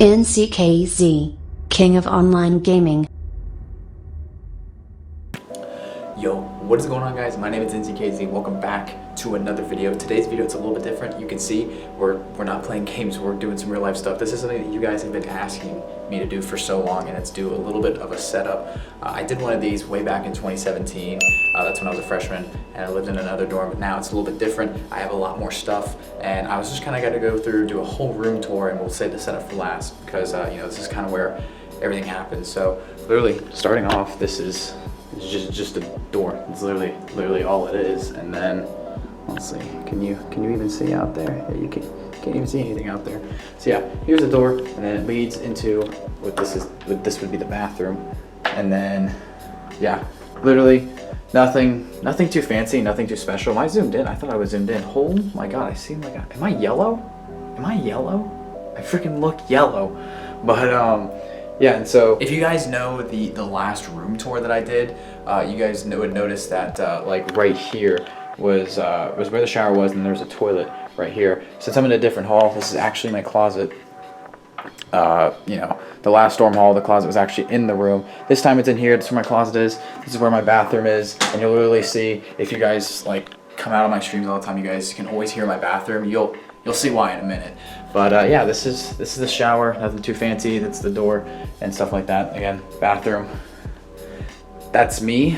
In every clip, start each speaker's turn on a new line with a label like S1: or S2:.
S1: NCKZ, King of Online Gaming.
S2: Yo, what is going on, guys? My name is NCKZ. Welcome back to another video. Today's video, it's a little bit different. You can see we're not playing games, we're doing some real life stuff. This is something that you guys have been asking me to do for so long, and it's do a little bit of a setup. I did one of these way back in 2017. That's when I was a freshman and I lived in another dorm, but now it's a little bit different. I have a lot more stuff, and I was just kind of got to go through, do a whole room tour, and we'll save the setup for last because you know, this is kind of where everything happens. So literally starting off, this is just a door. It's literally all it is. And then let's see, can you even see out there? Yeah, you can't even see anything out there. So yeah, here's the door, and then it leads into what this would be the bathroom. And then yeah, literally nothing too fancy, nothing too special. Am I zoomed in? I thought I was zoomed in. Oh my god, I seem like am I yellow? Am I yellow? I freaking look yellow. But yeah, and so if you guys know the last room tour that I did, you guys would notice that like right here was where the shower was, and there's a toilet right here. Since I'm in a different hall, this is actually my closet. You know, the last dorm hall, the closet was actually in the room. This time it's in here. This is where my closet is. This is where my bathroom is, and you'll literally see, if you guys like come out on my streams all the time, you guys can always hear my bathroom. You'll see why in a minute. But yeah, this is the shower. Nothing too fancy. That's the door and stuff like that. Again, bathroom. That's me.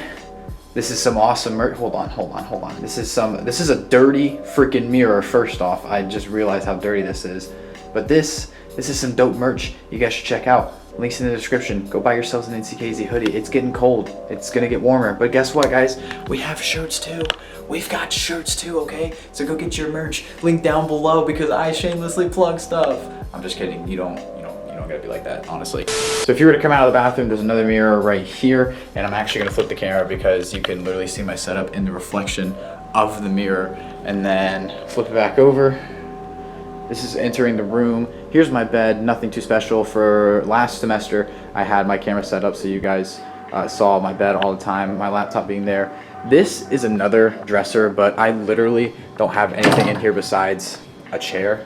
S2: This is some awesome hold on. This is a dirty freaking mirror. First off, I just realized how dirty this is. But this is some dope merch you guys should check out. Links in the description. Go buy yourselves an NCKZ hoodie. It's getting cold. It's gonna get warmer. But guess what, guys? We have shirts too. We've got shirts too, okay? So go get your merch. Link down below because I shamelessly plug stuff. I'm just kidding. You don't gotta be like that, honestly. So if you were to come out of the bathroom, there's another mirror right here, and I'm actually gonna flip the camera because you can literally see my setup in the reflection of the mirror. And then flip it back over. This is entering the room. Here's my bed, nothing too special. For last semester, I had my camera set up so you guys saw my bed all the time, my laptop being there. This is another dresser, but I literally don't have anything in here besides a chair.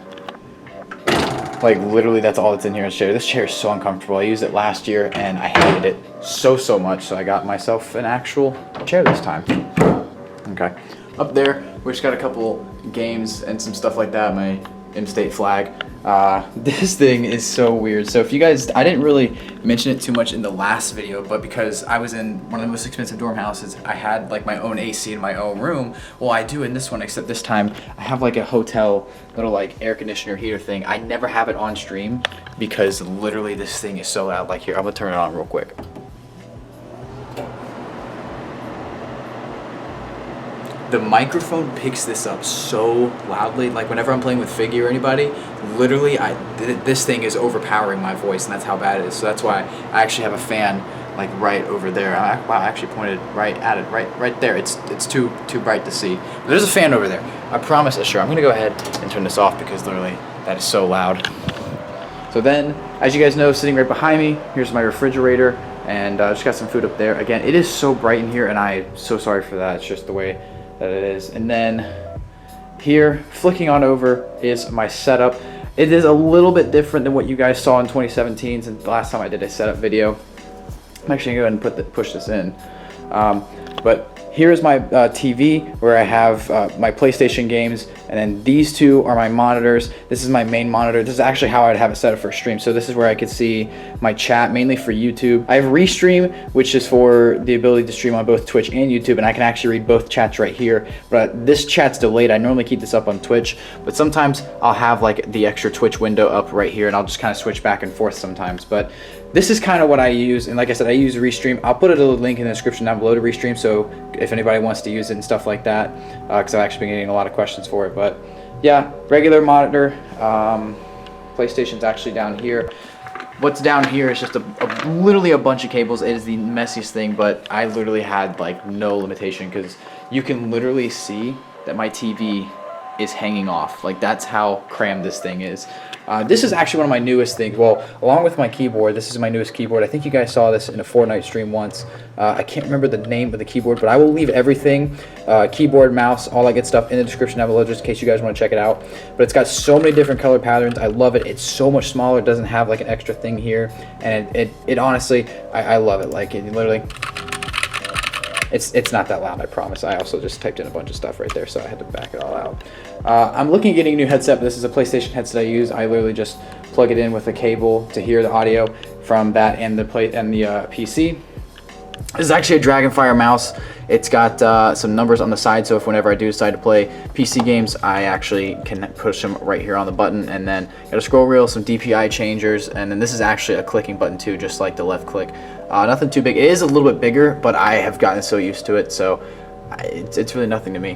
S2: Like literally that's all that's in here is a chair. This chair is so uncomfortable. I used it last year and I hated it so much, so I got myself an actual chair this time. Okay. Up there, we just got a couple games and some stuff like that. My in-state flag. This thing is so weird. So if you guys, I didn't really mention it too much in the last video, but because I was in one of the most expensive dorm houses, I had like my own AC in my own room. Well, I do in this one, except this time I have like a hotel little like air conditioner heater thing. I never have it on stream because literally this thing is so loud. Like here, I'm gonna turn it on real quick. The microphone picks this up so loudly. Like whenever I'm playing with Figgy or anybody, literally this thing is overpowering my voice, and that's how bad it is. So that's why I actually have a fan like right over there. Wow, I actually pointed right at it, right there. It's too bright to see. But there's a fan over there. I promise. Sure, I'm gonna go ahead and turn this off because literally that is so loud. So then, as you guys know, sitting right behind me, here's my refrigerator, and just got some food up there. Again, it is so bright in here, and I'm so sorry for that. It's just the way that it is. And then here, flicking on over, is my setup. It is a little bit different than what you guys saw in 2017 since the last time I did a setup video. I'm actually gonna go ahead and push this in. But here's my TV where I have my PlayStation games, and then these two are my monitors. This is my main monitor. This is actually how I'd have it set up for stream. So this is where I could see my chat, mainly for YouTube. I have Restream, which is for the ability to stream on both Twitch and YouTube, and I can actually read both chats right here. But this chat's delayed. I normally keep this up on Twitch, but sometimes I'll have like the extra Twitch window up right here, and I'll just kind of switch back and forth sometimes. But this is kind of what I use, and like I said, I use Restream. I'll put a link in the description down below to Restream, so if anybody wants to use it and stuff like that, because I've actually been getting a lot of questions for it. But yeah, regular monitor. PlayStation's actually down here. What's down here is just literally a bunch of cables. It is the messiest thing, but I literally had like no limitation because you can literally see that my TV is hanging off. Like, that's how crammed this thing is. This is actually one of my newest things. Well, along with my keyboard, this is my newest keyboard. I think you guys saw this in a Fortnite stream once. I can't remember the name of the keyboard, but I will leave everything, keyboard, mouse, all that good stuff in the description down below, just in case you guys want to check it out. But it's got so many different color patterns. I love it. It's so much smaller. It doesn't have like an extra thing here, and it honestly, I love it. Like, it literally, it's not that loud, I promise. I also just typed in a bunch of stuff right there, so I had to back it all out. I'm looking at getting a new headset, but this is a PlayStation headset I use. I literally just plug it in with a cable to hear the audio from that and the PC. This is actually a Dragonfire mouse. It's got some numbers on the side, so if whenever I do decide to play PC games, I actually can push them right here on the button. And then got a scroll wheel, some DPI changers, and then this is actually a clicking button too, just like the left click. Nothing too big. It is a little bit bigger, but I have gotten so used to it, so it's really nothing to me.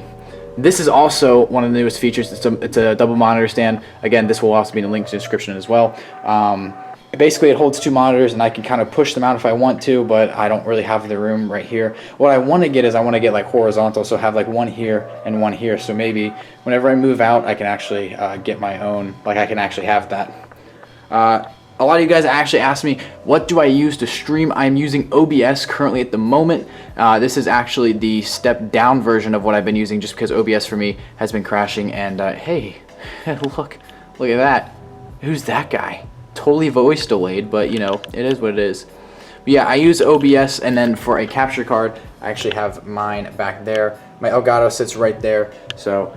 S2: This is also one of the newest features. It's a double monitor stand. Again, this will also be in the link to the description as well. Basically, it holds 2 monitors, and I can kind of push them out if I want to, but I don't really have the room right here. What I want to get is I want to get like horizontal, so have like one here and one here. So maybe whenever I move out, I can actually get my own, like I can actually have that. A lot of you guys actually asked me, what do I use to stream? I'm using OBS currently at the moment. This is actually the step down version of what I've been using, just because OBS for me has been crashing. And hey, look at that. Who's that guy? Totally voice delayed, but you know, it is what it is. But yeah, I use OBS, and then for a capture card, I actually have mine back there. My Elgato sits right there, so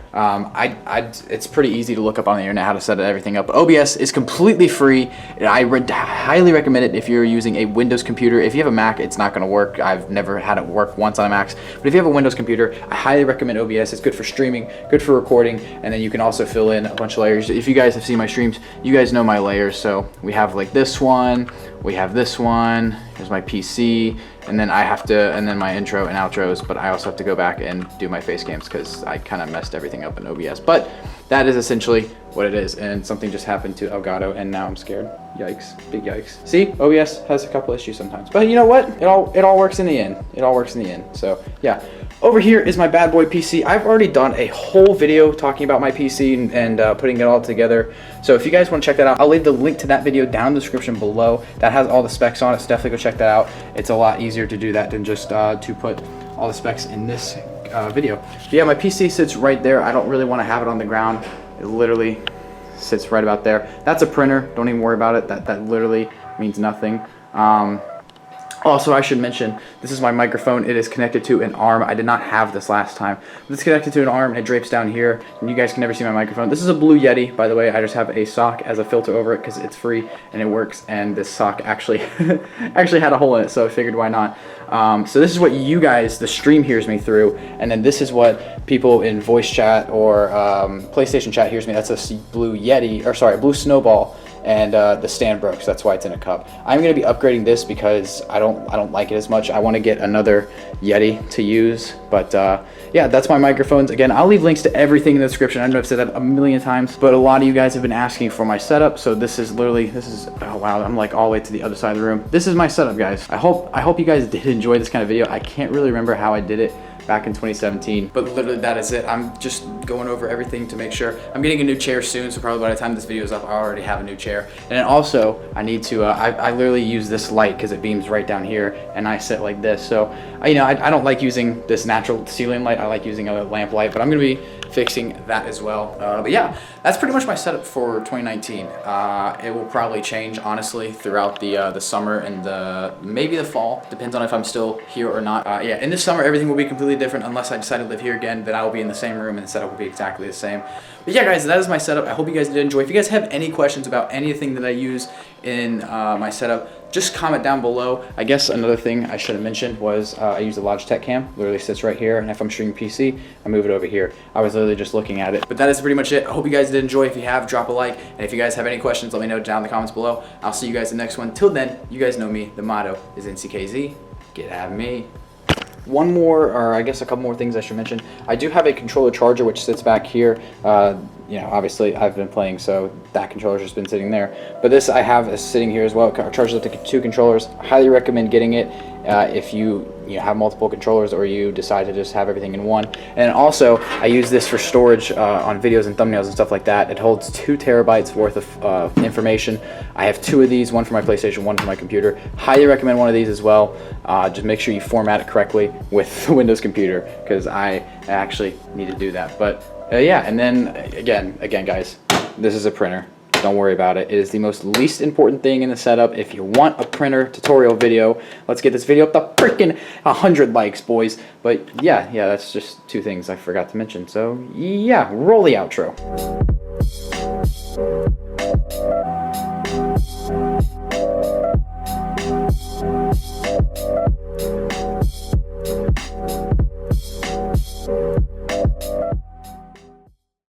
S2: it's pretty easy to look up on the internet how to set everything up. But OBS is completely free, and I highly recommend it if you're using a Windows computer. If you have a Mac, it's not going to work. I've never had it work once on a Mac, but if you have a Windows computer, I highly recommend OBS. It's good for streaming, good for recording, and then you can also fill in a bunch of layers. If you guys have seen my streams, you guys know my layers. So we have like this one, we have this one, here's my PC, and then and then my intro and outros, but I also have to go back and do my face cams because I kind of messed everything up in OBS. But that is essentially what it is, and something just happened to Elgato, and now I'm scared. Yikes, big yikes. See, OBS has a couple issues sometimes, but you know what? It all works in the end. It all works in the end. So yeah. Over here is my bad boy PC. I've already done a whole video talking about my PC and putting it all together. So if you guys want to check that out, I'll leave the link to that video down in the description below. That has all the specs on it, so definitely go check that out. It's a lot easier to do that than just to put all the specs in this video. But yeah, my PC sits right there. I don't really want to have it on the ground. It literally sits right about there. That's a printer. Don't even worry about it. That literally means nothing. Also, I should mention, this is my microphone. It is connected to an arm. I did not have this last time. But it's connected to an arm, and it drapes down here, and you guys can never see my microphone. This is a Blue Yeti, by the way. I just have a sock as a filter over it because it's free and it works, and this sock actually had a hole in it, so I figured why not. So this is what you guys, the stream, hears me through, and then this is what people in voice chat or PlayStation chat hears me. That's a Blue Yeti, or sorry, Blue Snowball. And the stand broke, so that's why it's in a cup. I'm gonna be upgrading this because I don't like it as much. I want to get another Yeti to use, but yeah, that's my microphones. Again, I'll leave links to everything in the description. I know I've said that a million times, but a lot of you guys have been asking for my setup. So this is oh wow, I'm like all the way to the other side of the room. This is my setup, guys. I hope you guys did enjoy this kind of video. I can't really remember how I did it back in 2017, but literally that is it. I'm just going over everything to make sure. I'm getting a new chair soon, so probably by the time this video is up, I already have a new chair. And then also I need to I literally use this light because it beams right down here, and I sit like this. So I don't like using this natural ceiling light. I like using a lamp light, but I'm gonna be fixing that as well. But yeah, that's pretty much my setup for 2019. It will probably change, honestly, throughout the summer and maybe the fall. Depends on if I'm still here or not. Yeah, in the summer, everything will be completely different unless I decide to live here again. Then I will be in the same room and the setup will be exactly the same. But yeah, guys, that is my setup. I hope you guys did enjoy. If you guys have any questions about anything that I use in my setup, just comment down below. I guess another thing I should have mentioned was I use the Logitech cam. Literally sits right here, and if I'm streaming PC, I move it over here. I was literally just looking at it. But that is pretty much it. I hope you guys did enjoy. If you have, drop a like. And if you guys have any questions, let me know down in the comments below. I'll see you guys in the next one. Till then, you guys know me. The motto is NCKZ. Get at me. One more, or I guess a couple more things I should mention. I do have a controller charger which sits back here. you know, obviously I've been playing, so that controller's just been sitting there. But this I have is sitting here as well. It charges up to 2 controllers. Highly recommend getting it if you have multiple controllers, or you decide to just have everything in one. And also, I use this for storage on videos and thumbnails and stuff like that. It holds 2 terabytes worth of information. I have 2 of these, one for my PlayStation, one for my computer. Highly recommend one of these as well. Just make sure you format it correctly with the Windows computer, because I actually need to do that. But yeah, and then again guys, this is a printer. Don't worry about it. It is the most least important thing in the setup. If you want a printer tutorial video, let's get this video up to freaking 100 likes, boys. But yeah, that's just 2 things I forgot to mention. So yeah, roll the outro.